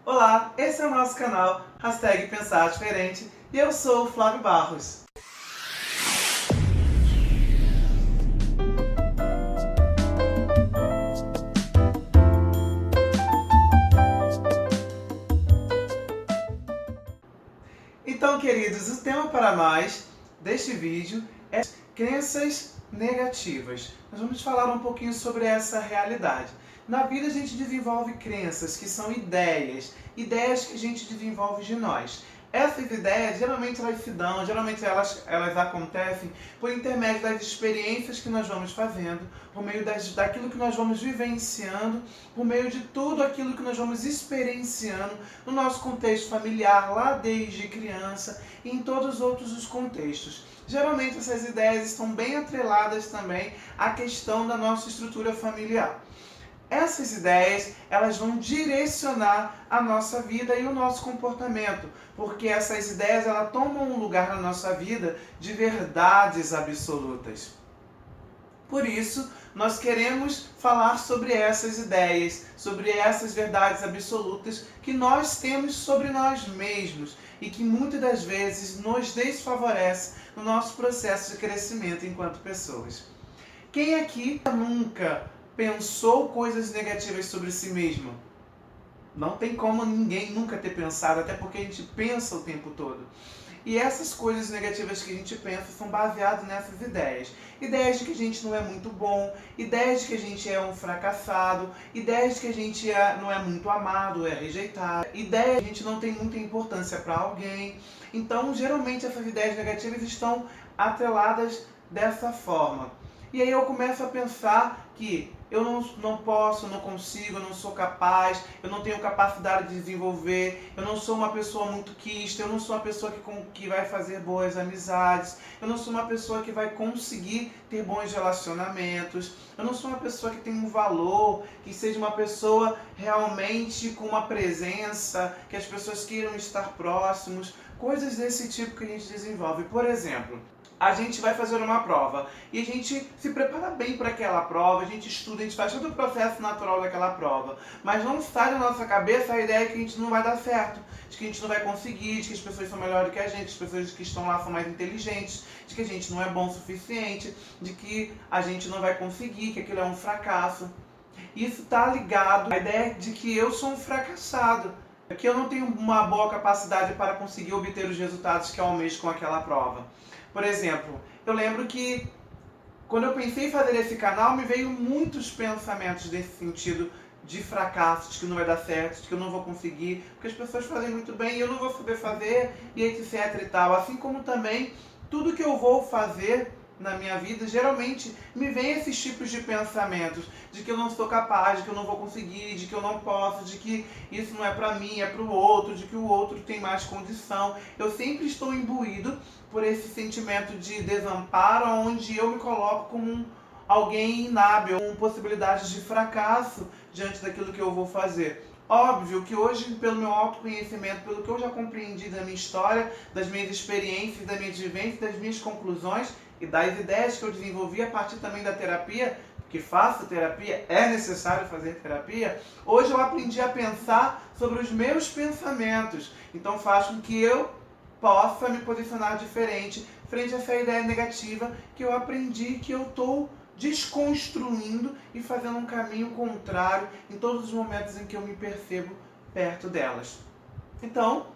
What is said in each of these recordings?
Olá, esse é o nosso canal, #Pensar Diferente, e eu sou o Flávio Barros. Então, queridos, o tema para nós deste vídeo é crenças negativas. Nós vamos falar um pouquinho sobre essa realidade. Na vida a gente desenvolve crenças, que são ideias que a gente desenvolve de nós. Essas ideias, geralmente elas acontecem por intermédio das experiências que nós vamos fazendo, por meio daquilo que nós vamos vivenciando, por meio de tudo aquilo que nós vamos experienciando no nosso contexto familiar, lá desde criança e em todos os outros contextos. Geralmente essas ideias estão bem atreladas também à questão da nossa estrutura familiar. Essas ideias, elas vão direcionar a nossa vida e o nosso comportamento, porque essas ideias, elas tomam um lugar na nossa vida de verdades absolutas. Por isso, nós queremos falar sobre essas ideias, sobre essas verdades absolutas que nós temos sobre nós mesmos e que muitas das vezes nos desfavorece no nosso processo de crescimento enquanto pessoas. Quem aqui nunca pensou coisas negativas sobre si mesmo? Não tem como ninguém nunca ter pensado, até porque a gente pensa o tempo todo. E essas coisas negativas que a gente pensa são baseadas nessas ideias. Ideias de que a gente não é muito bom, ideias de que a gente é um fracassado, ideias de que a gente não é muito amado, é rejeitado, ideias de que a gente não tem muita importância para alguém. Então, geralmente, essas ideias negativas estão atreladas dessa forma. E aí eu começo a pensar que eu não posso, não consigo, eu não sou capaz, eu não tenho capacidade de desenvolver, eu não sou uma pessoa muito quista, eu não sou uma pessoa que vai fazer boas amizades, eu não sou uma pessoa que vai conseguir ter bons relacionamentos, eu não sou uma pessoa que tem um valor, que seja uma pessoa realmente com uma presença, que as pessoas queiram estar próximos, coisas desse tipo que a gente desenvolve. Por exemplo, a gente vai fazer uma prova e a gente se prepara bem para aquela prova, a gente estuda, a gente faz todo o processo natural daquela prova, mas não sai da nossa cabeça a ideia que a gente não vai dar certo, de que a gente não vai conseguir, de que as pessoas são melhores que a gente, as pessoas que estão lá são mais inteligentes, de que a gente não é bom o suficiente, de que a gente não vai conseguir, que aquilo é um fracasso. Isso está ligado à ideia de que eu sou um fracassado, que eu não tenho uma boa capacidade para conseguir obter os resultados que eu almejo com aquela prova. Por exemplo, eu lembro que quando eu pensei em fazer esse canal, me veio muitos pensamentos desse sentido de fracasso, de que não vai dar certo, de que eu não vou conseguir, porque as pessoas fazem muito bem e eu não vou saber fazer, e etc e tal. Assim como também tudo que eu vou fazer na minha vida, geralmente me vem esses tipos de pensamentos, de que eu não sou capaz, de que eu não vou conseguir, de que eu não posso, de que isso não é pra mim, é pro outro, de que o outro tem mais condição. Eu sempre estou imbuído por esse sentimento de desamparo, onde eu me coloco como alguém inábil, com possibilidades de fracasso diante daquilo que eu vou fazer. Óbvio que hoje, pelo meu autoconhecimento, pelo que eu já compreendi da minha história, das minhas experiências, da minha vivência, das minhas conclusões e das ideias que eu desenvolvi a partir também da terapia, que faço terapia, é necessário fazer terapia, hoje eu aprendi a pensar sobre os meus pensamentos. Então faz com que eu possa me posicionar diferente frente a essa ideia negativa que eu aprendi, que eu estou desconstruindo e fazendo um caminho contrário em todos os momentos em que eu me percebo perto delas. Então,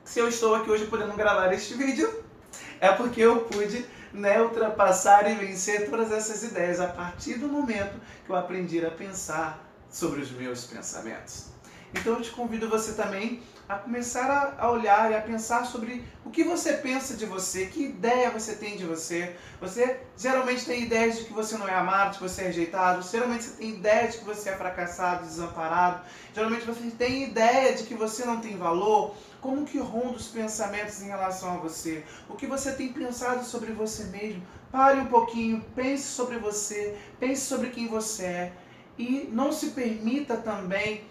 se eu estou aqui hoje podendo gravar este vídeo, é porque eu pude ultrapassar e vencer todas essas ideias a partir do momento que eu aprendi a pensar sobre os meus pensamentos. Então eu te convido você também a começar a olhar e a pensar sobre o que você pensa de você, que ideia você tem de você. Você geralmente tem ideias de que você não é amado, de que você é rejeitado, geralmente você tem ideia de que você é fracassado, desamparado, geralmente você tem ideia de que você não tem valor. Como que ronda os pensamentos em relação a você? O que você tem pensado sobre você mesmo? Pare um pouquinho, pense sobre você, pense sobre quem você é e não se permita também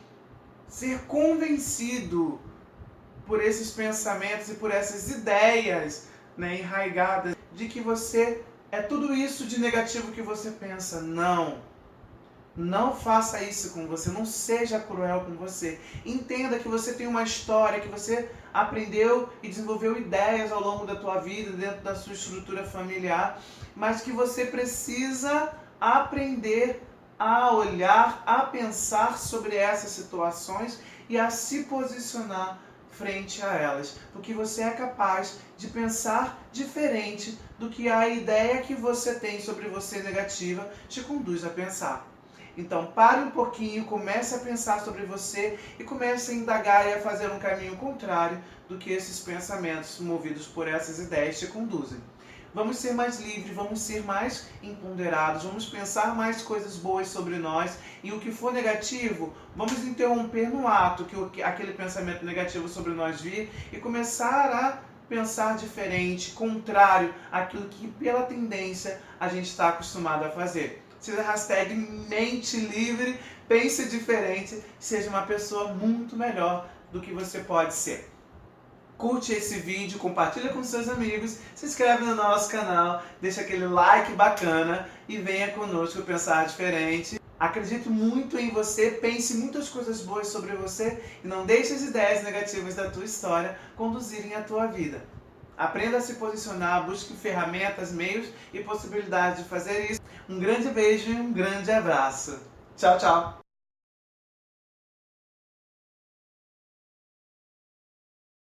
ser convencido por esses pensamentos e por essas ideias enraigadas de que você é tudo isso de negativo que você pensa. Não. Não faça isso com você, não seja cruel com você. Entenda que você tem uma história, que você aprendeu e desenvolveu ideias ao longo da tua vida, dentro da sua estrutura familiar, mas que você precisa aprender a olhar, a pensar sobre essas situações e a se posicionar frente a elas, porque você é capaz de pensar diferente do que a ideia que você tem sobre você negativa te conduz a pensar. Então pare um pouquinho, comece a pensar sobre você e comece a indagar e a fazer um caminho contrário do que esses pensamentos movidos por essas ideias te conduzem. Vamos ser mais livres, vamos ser mais empoderados, vamos pensar mais coisas boas sobre nós e o que for negativo, vamos interromper no ato que aquele pensamento negativo sobre nós vir e começar a pensar diferente, contrário àquilo que pela tendência a gente está acostumado a fazer. Seja hashtag mente livre, pense diferente, seja uma pessoa muito melhor do que você pode ser. Curte esse vídeo, compartilha com seus amigos, se inscreve no nosso canal, deixa aquele like bacana e venha conosco pensar diferente. Acredito muito em você, pense muitas coisas boas sobre você e não deixe as ideias negativas da tua história conduzirem a tua vida. Aprenda a se posicionar, busque ferramentas, meios e possibilidades de fazer isso. Um grande beijo e um grande abraço. Tchau, tchau!